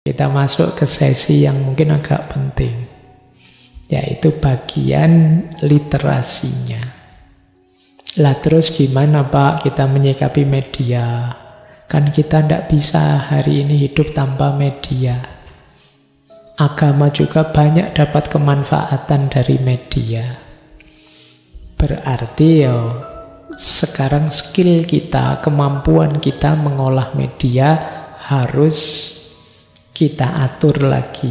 Kita masuk ke sesi yang mungkin agak penting, yaitu bagian literasinya. Lah terus gimana Pak kita menyikapi media? Kan kita tidak bisa hari ini hidup tanpa media. Agama juga banyak dapat kemanfaatan dari media. Berarti ya sekarang skill kita, kemampuan kita mengolah media harus kita atur lagi,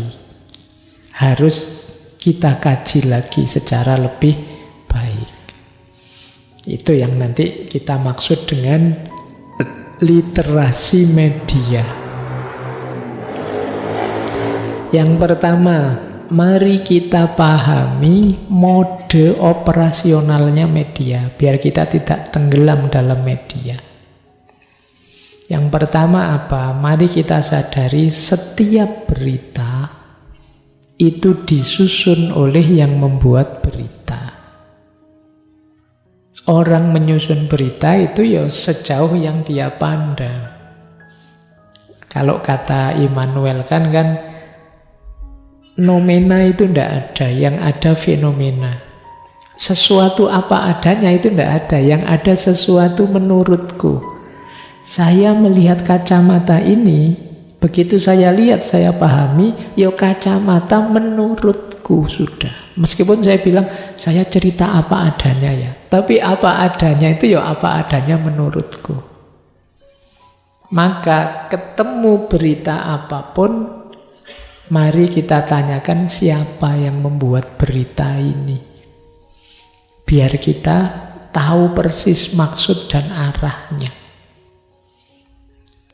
harus kita kaji lagi secara lebih baik. Itu yang nanti kita maksud dengan literasi media. Yang pertama, mari kita pahami mode operasionalnya media, biar kita tidak tenggelam dalam media. Yang pertama apa? Mari kita sadari setiap berita itu disusun oleh yang membuat berita. Orang menyusun berita itu ya sejauh yang dia pandang. Kalau kata Immanuel kan nomena itu tidak ada, yang ada fenomena. Sesuatu apa adanya itu tidak ada, yang ada sesuatu menurutku. Saya melihat kacamata ini, begitu saya lihat, saya pahami, ya kacamata menurutku sudah. Meskipun saya bilang, saya cerita apa adanya ya. Tapi apa adanya itu ya apa adanya menurutku. Maka ketemu berita apapun, mari kita tanyakan siapa yang membuat berita ini. Biar kita tahu persis maksud dan arahnya.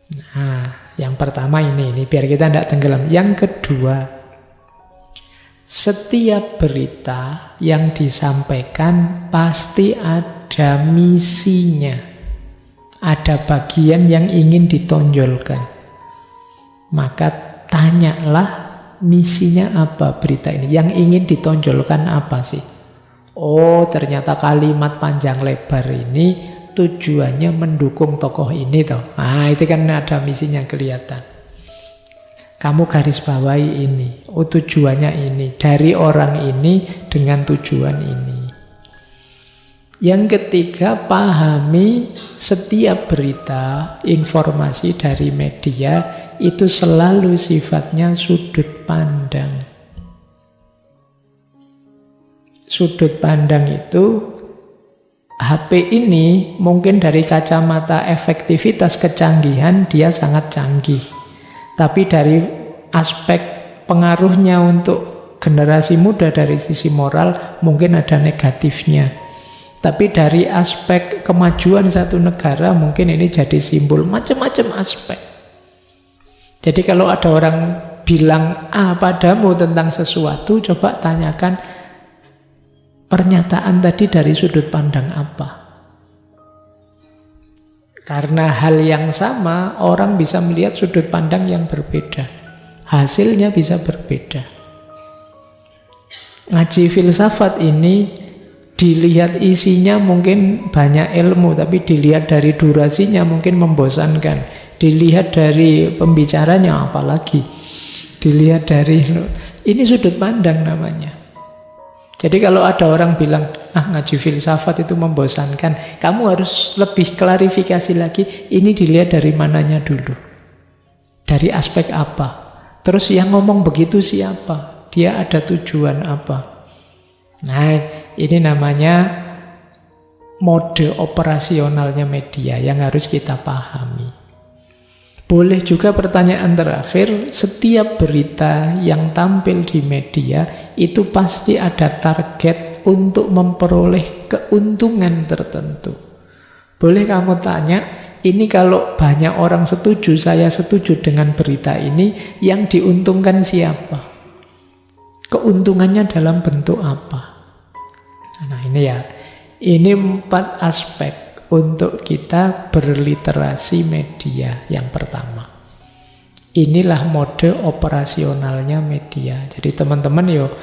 Nah, yang pertama ini biar kita tidak tenggelam. Yang kedua, setiap berita yang disampaikan pasti ada misinya. Ada bagian yang ingin ditonjolkan. Maka tanyalah misinya apa berita ini. Yang ingin ditonjolkan apa sih? Oh, ternyata kalimat panjang lebar ini tujuannya mendukung tokoh ini toh. Nah, itu kan ada misinya kelihatan. Kamu garis bawahi ini. Oh, tujuannya ini. Dari orang ini dengan tujuan ini. Yang ketiga, pahami setiap berita, informasi dari media itu selalu sifatnya sudut pandang. Sudut pandang itu HP ini mungkin dari kacamata efektivitas kecanggihan dia sangat canggih. Tapi dari aspek pengaruhnya untuk generasi muda dari sisi moral mungkin ada negatifnya. Tapi dari aspek kemajuan satu negara mungkin ini jadi simbol macam-macam aspek. Jadi kalau ada orang bilang A padamu tentang sesuatu, coba tanyakan pernyataan tadi dari sudut pandang apa? Karena hal yang sama, orang bisa melihat sudut pandang yang berbeda. Hasilnya bisa berbeda. Ngaji filsafat ini, dilihat isinya mungkin banyak ilmu, tapi dilihat dari durasinya mungkin membosankan. Dilihat dari pembicaranya apalagi. Dilihat dari... Ini sudut pandang namanya. Jadi kalau ada orang bilang, ngaji filsafat itu membosankan, kamu harus lebih klarifikasi lagi, ini dilihat dari mananya dulu. Dari aspek apa? Terus yang ngomong begitu siapa? Dia ada tujuan apa? Nah, ini namanya mode operasionalnya media yang harus kita pahami. Boleh juga pertanyaan terakhir, setiap berita yang tampil di media itu pasti ada target untuk memperoleh keuntungan tertentu. Boleh kamu tanya, ini kalau banyak orang setuju, saya setuju dengan berita ini, yang diuntungkan siapa? Keuntungannya dalam bentuk apa? Nah ini ya, ini 4 aspek untuk kita berliterasi media. Yang pertama, inilah mode operasionalnya media. Jadi teman-teman yuk,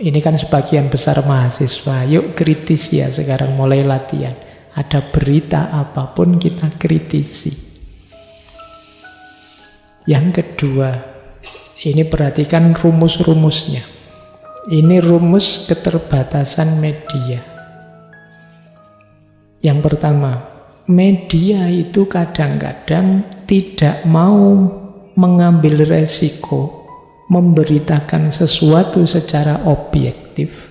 ini kan sebagian besar mahasiswa, yuk kritis ya sekarang mulai latihan. Ada berita apapun kita kritisi. Yang kedua, Ini perhatikan rumus-rumusnya. Ini rumus keterbatasan media. Yang pertama, media itu kadang-kadang tidak mau mengambil resiko memberitakan sesuatu secara objektif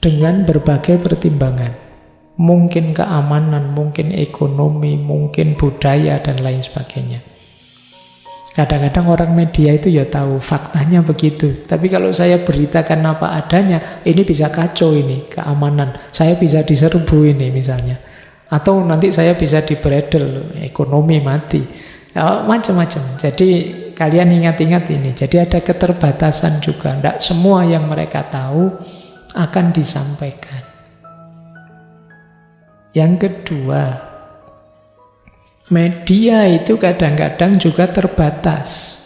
dengan berbagai pertimbangan. Mungkin keamanan, mungkin ekonomi, mungkin budaya, dan lain sebagainya. Kadang-kadang orang media itu ya tahu faktanya begitu. Tapi kalau saya beritakan apa adanya, ini bisa kacau ini, keamanan. Saya bisa diserbu ini misalnya. Atau nanti saya bisa dibredel, ekonomi mati. Ya, macam-macam. Jadi kalian ingat-ingat ini. Jadi ada keterbatasan juga. Tidak semua yang mereka tahu akan disampaikan. Yang kedua, media itu kadang-kadang juga terbatas.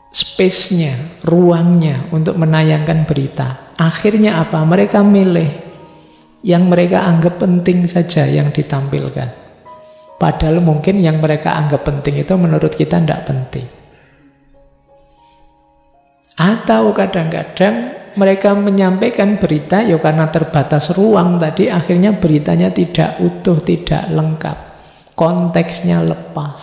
Space-nya, ruangnya untuk menayangkan berita. Akhirnya apa? Mereka milih yang mereka anggap penting saja yang ditampilkan. Padahal mungkin yang mereka anggap penting itu menurut kita tidak penting. Atau kadang-kadang mereka menyampaikan berita ya karena terbatas ruang tadi, akhirnya beritanya tidak utuh, tidak lengkap. Konteksnya lepas.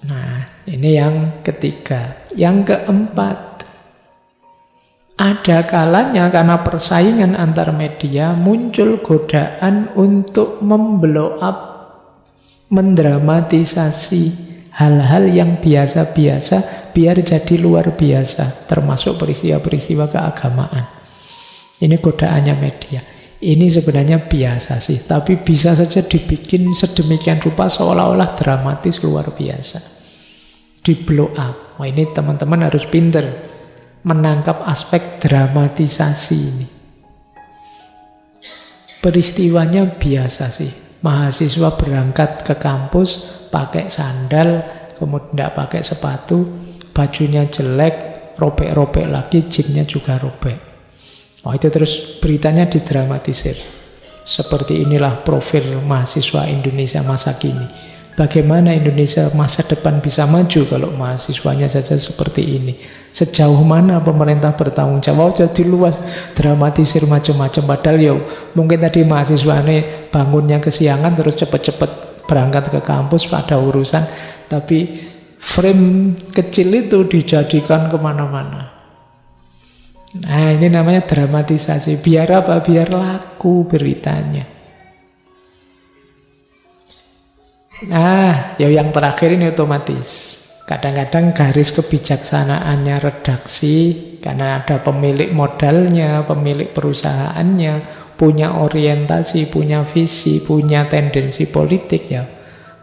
Nah, ini yang ketiga. Yang keempat, ada kalanya karena persaingan antar media muncul godaan untuk memblow up, mendramatisasi hal-hal yang biasa-biasa biar jadi luar biasa, termasuk peristiwa-peristiwa keagamaan. Ini godaannya media. Ini sebenarnya biasa sih, tapi bisa saja dibikin sedemikian rupa seolah-olah dramatis luar biasa. Di blow up. Wah, ini teman-teman harus pinter menangkap aspek dramatisasi ini. Peristiwanya biasa sih. Mahasiswa berangkat ke kampus pakai sandal, kemudian tidak pakai sepatu, bajunya jelek, robek-robek lagi, jinnya juga robek. Oh, itu terus beritanya didramatisir. Seperti inilah profil mahasiswa Indonesia masa kini. Bagaimana Indonesia masa depan bisa maju kalau mahasiswanya saja seperti ini? Sejauh mana pemerintah bertanggung jawab? Jadi luas, dramatisir macam-macam. Padahal ya mungkin tadi mahasiswa ini bangunnya kesiangan terus cepat-cepat berangkat ke kampus pada urusan. Tapi frame kecil itu dijadikan kemana-mana. Nah, ini namanya dramatisasi. Biar apa? Biar laku beritanya. Nah, ya yang terakhir ini otomatis. Kadang-kadang garis kebijaksanaannya redaksi, karena ada pemilik modalnya, pemilik perusahaannya, punya orientasi, punya visi, punya tendensi politik, ya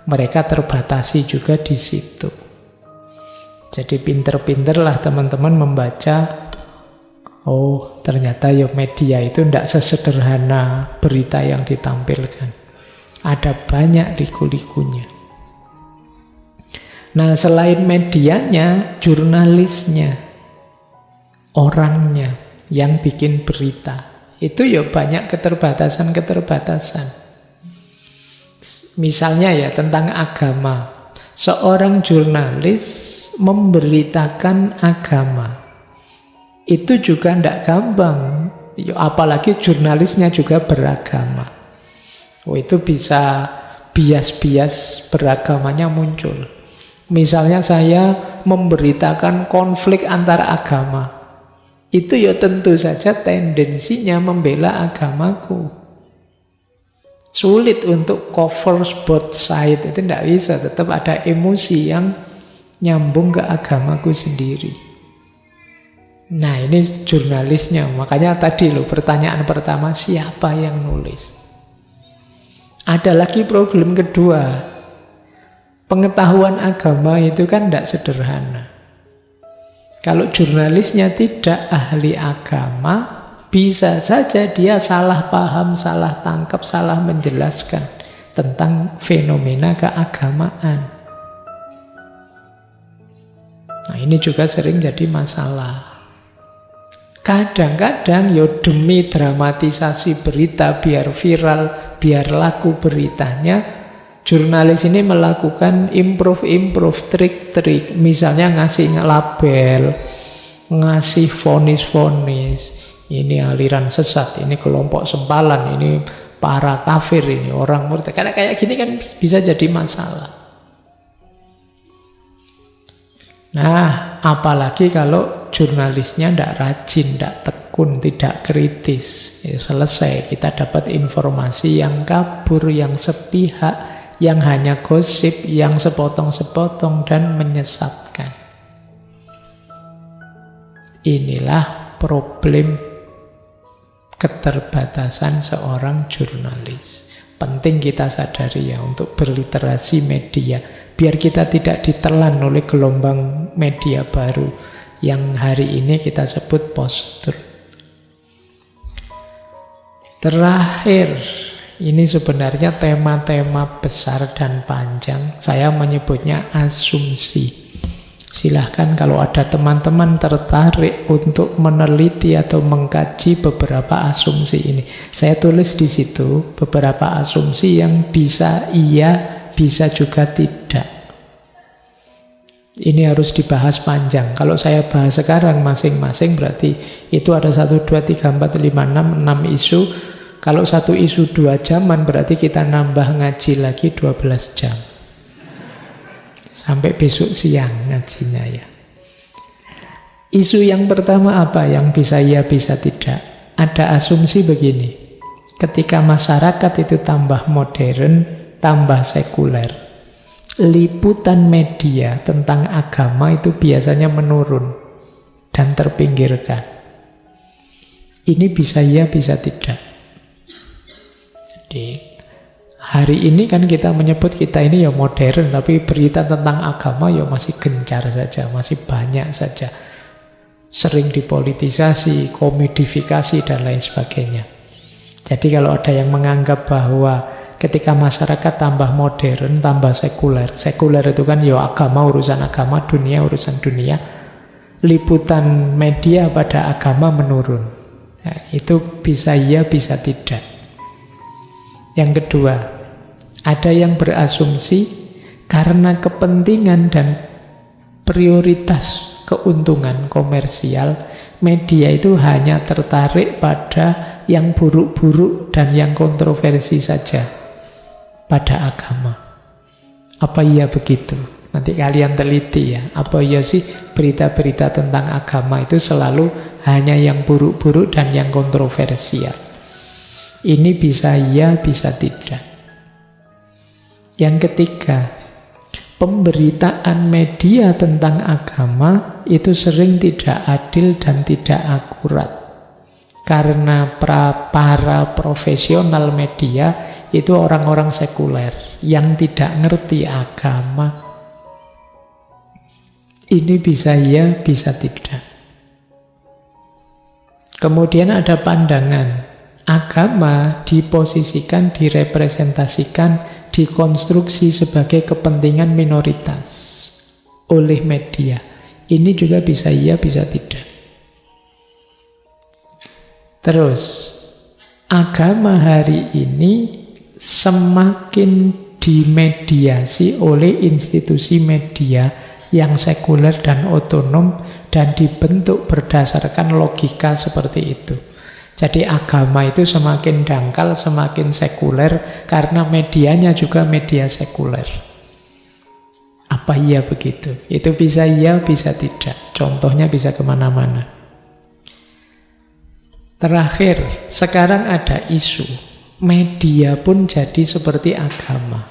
mereka terbatasi juga di situ. Jadi pinter-pinterlah teman-teman membaca. Oh, ternyata ya media itu tidak sesederhana berita yang ditampilkan. Ada banyak liku-likunya. Nah, selain medianya, jurnalisnya, orangnya yang bikin berita, itu ya banyak keterbatasan-keterbatasan. Misalnya ya tentang agama. Seorang jurnalis memberitakan agama. Itu juga tidak gampang. Apalagi jurnalisnya juga beragama. Oh, itu bisa bias-bias beragamanya muncul. Misalnya saya memberitakan konflik antar agama. Itu ya tentu saja tendensinya membela agamaku. Sulit untuk cover both side. Itu tidak bisa. Tetap ada emosi yang nyambung ke agamaku sendiri. Nah, ini jurnalisnya. Makanya tadi loh pertanyaan pertama, siapa yang nulis? Ada lagi problem kedua. Pengetahuan agama itu kan tidak sederhana. Kalau jurnalisnya tidak ahli agama, bisa saja dia salah paham, salah tangkap, salah menjelaskan tentang fenomena keagamaan. Nah, ini juga sering jadi masalah. Kadang-kadang ya demi dramatisasi berita biar viral, biar laku beritanya, Jurnalis ini melakukan improve, trik-trik. Misalnya ngasih label, ngasih vonis-vonis. Ini aliran sesat, ini kelompok sempalan, ini para kafir, ini orang murtad. Karena kayak gini kan bisa jadi masalah. Nah, apalagi kalau jurnalisnya tidak rajin, tidak tekun, tidak kritis. Ya, selesai, kita dapat informasi yang kabur, yang sepihak, yang hanya gosip, yang sepotong-sepotong dan menyesatkan. Inilah problem keterbatasan seorang jurnalis. Penting kita sadari ya untuk berliterasi media, biar kita tidak ditelan oleh gelombang media baru yang hari ini kita sebut post-truth. Terakhir, ini sebenarnya tema-tema besar dan panjang. Saya menyebutnya asumsi. Silahkan kalau ada teman-teman tertarik untuk meneliti atau mengkaji beberapa asumsi ini. Saya tulis di situ beberapa asumsi yang bisa iya, bisa juga tidak. Ini harus dibahas panjang. Kalau saya bahas sekarang masing-masing berarti itu ada 1, 2, 3, 4, 5, 6 isu. Kalau satu isu 2 jaman berarti kita nambah ngaji lagi 12 jam. Sampai besok siang ngajinya ya. Isu yang pertama apa yang bisa iya bisa tidak? Ada asumsi begini. Ketika masyarakat itu tambah modern, tambah sekuler, liputan media tentang agama itu biasanya menurun dan terpinggirkan. Ini bisa iya bisa tidak. Jadi hari ini kan kita menyebut kita ini ya modern, tapi berita tentang agama ya masih gencar saja, masih banyak saja. Sering dipolitisasi, komodifikasi dan lain sebagainya. Jadi kalau ada yang menganggap bahwa ketika masyarakat tambah modern, tambah sekuler, sekuler itu kan ya agama, urusan agama, dunia, urusan dunia, liputan media pada agama menurun. Nah, itu bisa iya, bisa tidak. Yang kedua, ada yang berasumsi karena kepentingan dan prioritas keuntungan komersial, media itu hanya tertarik pada yang buruk-buruk dan yang kontroversi saja pada agama. Apa iya begitu? Nanti kalian teliti ya. Apa iya sih berita-berita tentang agama itu selalu hanya yang buruk-buruk dan yang kontroversial? Ini bisa iya, bisa tidak. Yang ketiga, pemberitaan media tentang agama itu sering tidak adil dan tidak akurat. Karena para profesional media itu orang-orang sekuler yang tidak ngerti agama. Ini bisa iya, bisa tidak. Kemudian ada pandangan agama diposisikan, direpresentasikan, dikonstruksi sebagai kepentingan minoritas oleh media. Ini juga bisa iya, bisa tidak. Terus, agama hari ini semakin dimediasi oleh institusi media yang sekuler dan otonom dan dibentuk berdasarkan logika seperti itu. Jadi agama itu semakin dangkal, semakin sekuler karena medianya juga media sekuler. Apa iya begitu? Itu bisa iya, bisa tidak. Contohnya bisa kemana-mana. Terakhir, sekarang ada isu media pun jadi seperti agama.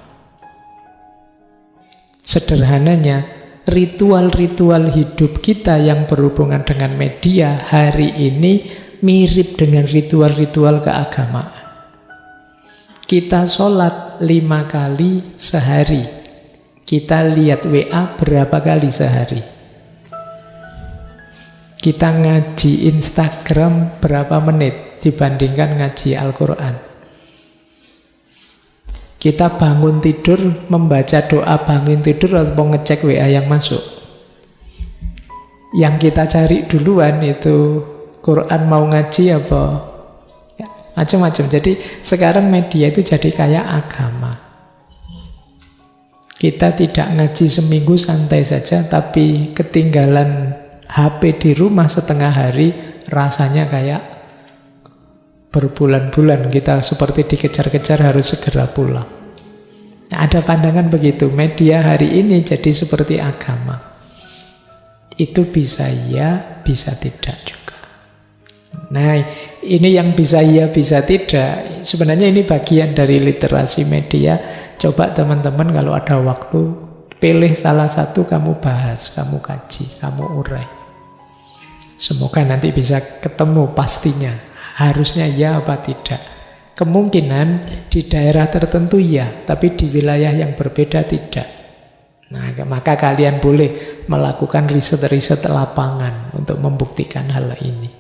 Sederhananya, ritual-ritual hidup kita yang berhubungan dengan media hari ini mirip dengan ritual-ritual keagamaan. Kita sholat 5 kali sehari. Kita lihat WA berapa kali sehari. Kita ngaji Instagram berapa menit dibandingkan ngaji Al-Quran. Kita bangun tidur membaca doa bangun tidur atau ngecek WA yang masuk. Yang kita cari duluan itu Quran mau ngaji apa ya, macam-macam. Jadi sekarang media itu jadi kayak agama. Kita tidak ngaji seminggu santai saja, tapi ketinggalan HP di rumah setengah hari, rasanya kayak berbulan-bulan kita seperti dikejar-kejar harus segera pulang. Nah, ada pandangan begitu, media hari ini jadi seperti agama. Itu bisa iya, bisa tidak juga. Nah, ini yang bisa iya, bisa tidak. Sebenarnya ini bagian dari literasi media. Coba teman-teman kalau ada waktu, pilih salah satu kamu bahas, kamu kaji, kamu urai. Semoga nanti bisa ketemu pastinya. Harusnya ya apa tidak. Kemungkinan di daerah tertentu ya, tapi di wilayah yang berbeda tidak. Nah, maka kalian boleh melakukan riset-riset lapangan untuk membuktikan hal ini.